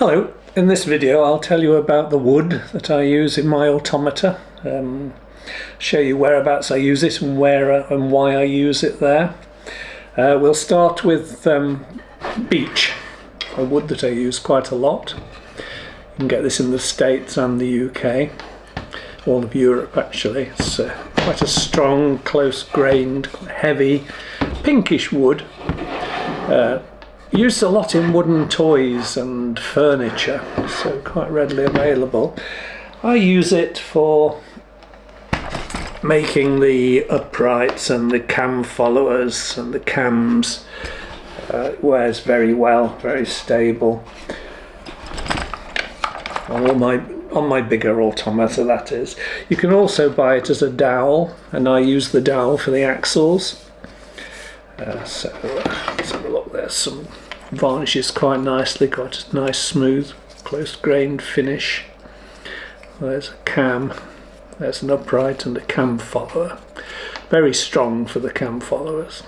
Hello, in this video I'll tell you about the wood that I use in my automata, show you whereabouts I use it and where and why I use it there. We'll start with beech, a wood that I use quite a lot. You can get this in the States and the UK, all of Europe actually. It's quite a strong, close-grained, heavy, pinkish wood. Used a lot in wooden toys and furniture, so quite readily available. I use it for making the uprights and the cam followers and the cams. It wears very well, very stable. On my bigger automata, that is. You can also buy it as a dowel, and I use the dowel for the axles. Let's have a look. There's some varnishes quite nicely, quite a nice smooth close grained finish. There's a cam, there's an upright and a cam follower. Very strong for the cam followers.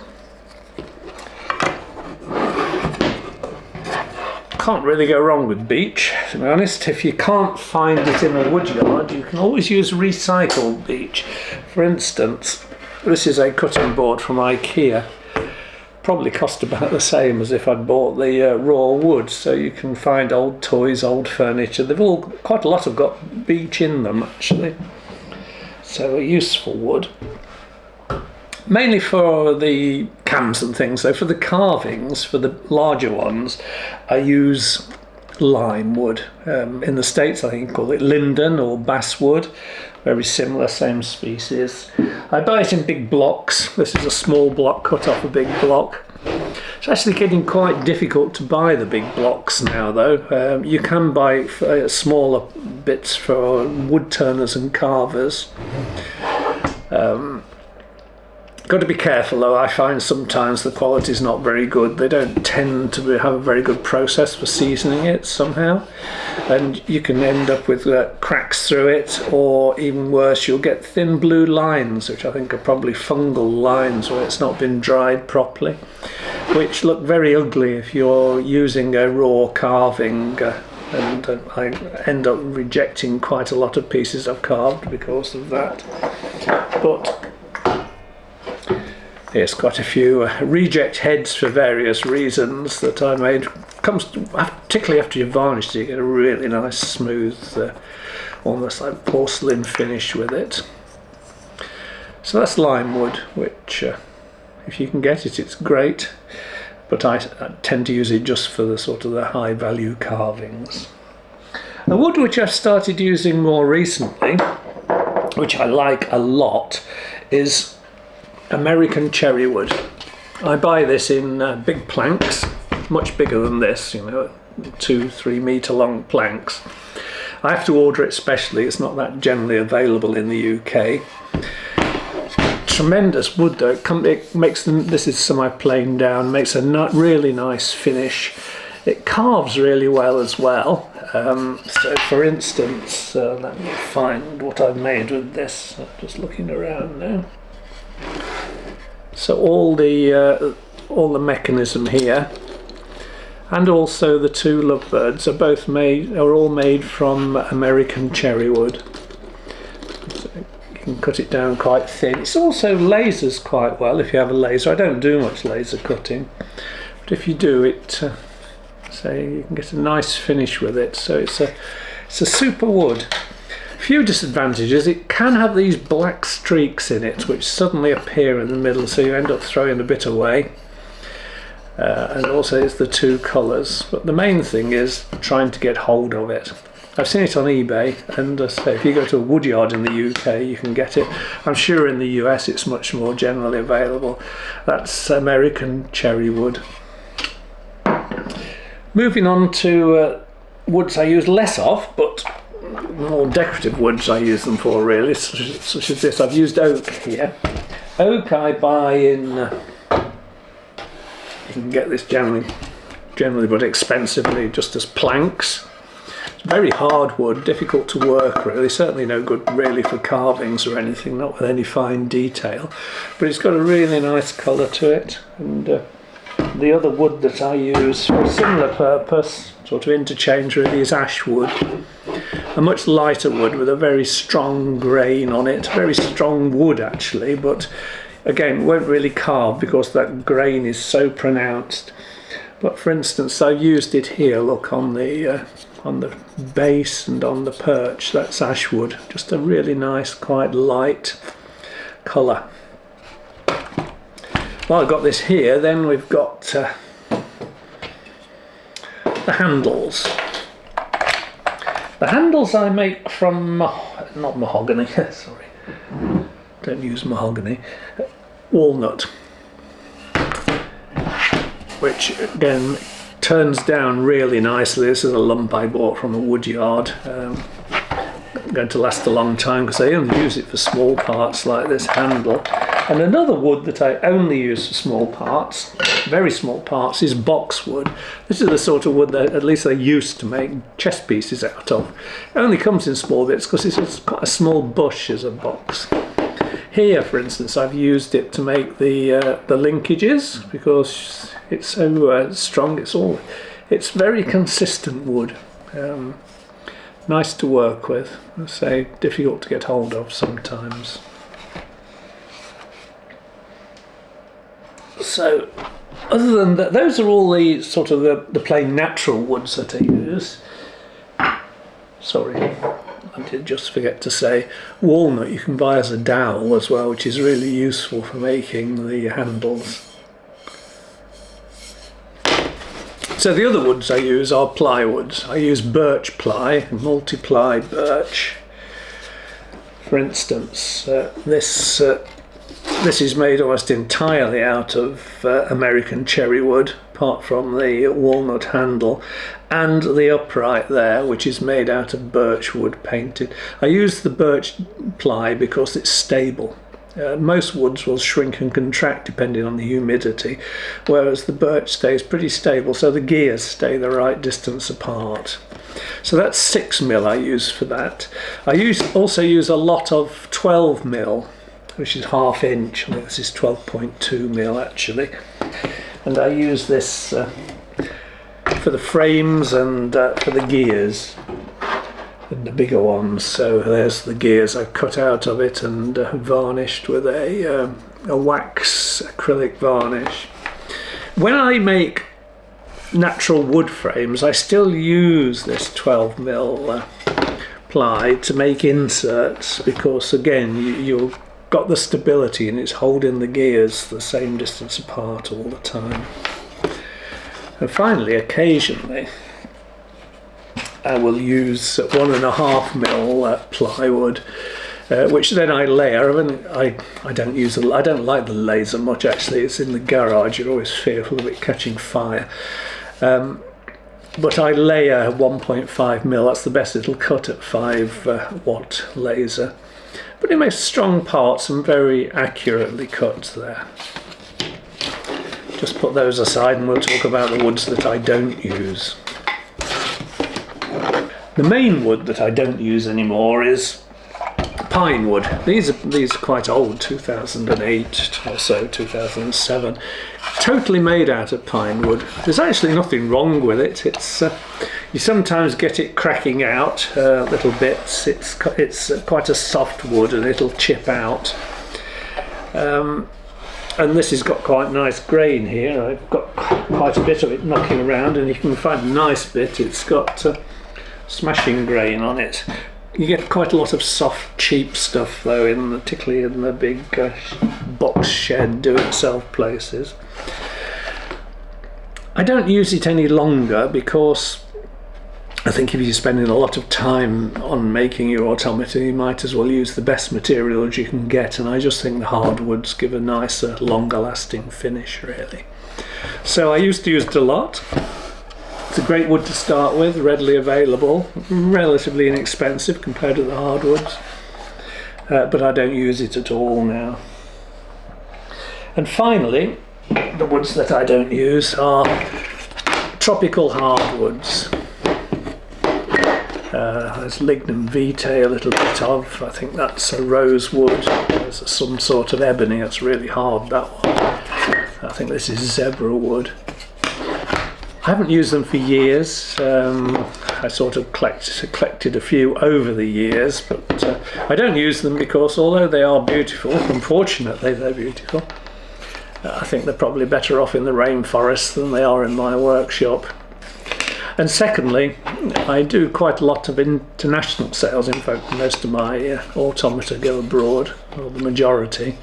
Can't really go wrong with beech, to be honest. If you can't find it in a woodyard, you can always use recycled beech. For instance, this is a cutting board from IKEA. Probably cost about the same as if I'd bought the raw wood, so you can find old toys, old furniture. They've all, quite a lot have got beech in them actually, so a useful wood. Mainly for the cams and things, so for the carvings, for the larger ones, I use lime wood. In the States I think you call it linden or basswood. Very similar, same species. I buy it in big blocks. This is a small block cut off a big block. It's actually getting quite difficult to buy the big blocks now though. You can buy smaller bits for wood turners and carvers. Got to be careful though. I find sometimes the quality is not very good. They don't tend to have a very good process for seasoning it somehow, and you can end up with cracks through it, or even worse, you'll get thin blue lines, which I think are probably fungal lines where it's not been dried properly, which look very ugly if you're using a raw carving. And I end up rejecting quite a lot of pieces I've carved because of that. But yes, quite a few reject heads for various reasons that I made. Particularly after you've varnished it, you get a really nice smooth, almost like porcelain finish with it. So that's lime wood, which if you can get it, it's great. But I tend to use it just for the sort of the high value carvings. A wood which I've started using more recently, which I like a lot, is American cherrywood. I buy this in big planks, much bigger than this, 2-3 metre long planks. I have to order it specially, it's not that generally available in the UK. Tremendous wood though, it makes them, this is semi-plain down, makes a really nice finish. It carves really well as well. So for instance, let me find what I've made with this. I'm just looking around now. So all the mechanism here, and also the two lovebirds are all made from American cherrywood. So you can cut it down quite thin. It also lasers quite well if you have a laser. I don't do much laser cutting, but if you do it, you can get a nice finish with it. So it's a super wood. Few disadvantages: it can have these black streaks in it which suddenly appear in the middle, so you end up throwing a bit away, and also it's the two colours, but the main thing is trying to get hold of it. I've seen it on eBay, and if you go to a woodyard in the UK you can get it. I'm sure in the US it's much more generally available. That's American cherrywood. Moving on to woods I use less of, but more decorative woods I use them for really, such as this. I've used oak here. Oak I buy in, you can get this generally but expensively, just as planks. It's very hard wood, difficult to work really, certainly no good really for carvings or anything, not with any fine detail, but it's got a really nice colour to it, and The other wood that I use for a similar purpose, sort of interchange really, is ash wood. A much lighter wood with a very strong grain on it, very strong wood actually, but again won't really carve because that grain is so pronounced. But for instance, I've used it here, look, on the base and on the perch, that's ash wood, just a really nice, quite light colour. Well, I've got this here, then we've got the handles. The handles I make from, not mahogany, sorry, don't use mahogany, walnut, which again turns down really nicely. This is a lump I bought from a wood yard. Going to last a long time because I only use it for small parts like this handle. And another wood that I only use for small parts, very small parts, is boxwood. This is the sort of wood that at least I used to make chess pieces out of. It only comes in small bits because it's quite a small bush as a box. Here, for instance, I've used it to make the linkages because it's so strong. It's very consistent wood. Nice to work with. I say difficult to get hold of sometimes. So, other than that, those are all the sort of the plain natural woods that I use. Sorry, I did just forget to say, walnut you can buy as a dowel as well, which is really useful for making the handles. So the other woods I use are plywoods. I use birch ply, multi-ply birch. For instance, this is made almost entirely out of American cherrywood, apart from the walnut handle, and the upright there, which is made out of birch wood painted. I use the birch ply because it's stable. Most woods will shrink and contract depending on the humidity, whereas the birch stays pretty stable, so the gears stay the right distance apart. So that's 6mm I use for that. I also use a lot of 12mm, which is 1/2 inch. I think this is 12.2mm actually. And I use this for the frames and for the gears. And the bigger ones, so there's the gears I've cut out of it and varnished with a wax acrylic varnish. When I make natural wood frames, I still use this 12mm ply to make inserts because again you've got the stability and it's holding the gears the same distance apart all the time. And finally, occasionally I will use 1.5mm plywood, which then I layer. I don't like the laser much actually. It's in the garage. You're always fearful of it catching fire. But I layer 1.5mm. That's the best it'll cut at 5 watt laser. But it makes strong parts and very accurately cut there. Just put those aside and we'll talk about the woods that I don't use. The main wood that I don't use anymore is Pinewood. These are quite old, 2008 or so, 2007. Totally made out of pine wood. There's actually nothing wrong with it. It's you sometimes get it cracking out little bits. It's quite a soft wood and it'll chip out. And this has got quite nice grain here. I've got quite a bit of it knocking around, and you can find a nice bit. It's got smashing grain on it. You get quite a lot of soft, cheap stuff though, particularly in the big box shed do-it-yourself places. I don't use it any longer because I think if you're spending a lot of time on making your automata, you might as well use the best materials you can get, and I just think the hardwoods give a nicer, longer lasting finish really. So I used to use it a lot. It's a great wood to start with, readily available, relatively inexpensive compared to the hardwoods, but I don't use it at all now. And finally, the woods that I don't use are tropical hardwoods. There's linden vitae, a little bit of, I think that's a rosewood. There's some sort of ebony, that's really hard, that one. I think this is zebra wood. I haven't used them for years. I sort of collected a few over the years, but I don't use them because although they are beautiful, unfortunately they're beautiful, I think they're probably better off in the rainforest than they are in my workshop. And secondly, I do quite a lot of international sales. In fact, most of my automata go abroad, or the majority.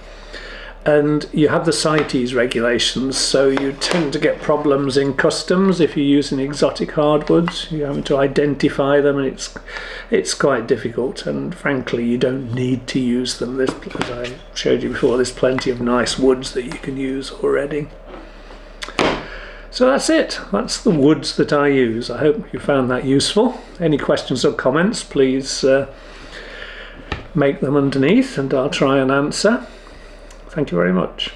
And you have the CITES regulations, so you tend to get problems in customs if you're using exotic hardwoods. You're having to identify them, and it's quite difficult. And frankly, you don't need to use them. As I showed you before, there's plenty of nice woods that you can use already. So that's it. That's the woods that I use. I hope you found that useful. Any questions or comments, please make them underneath, and I'll try and answer. Thank you very much.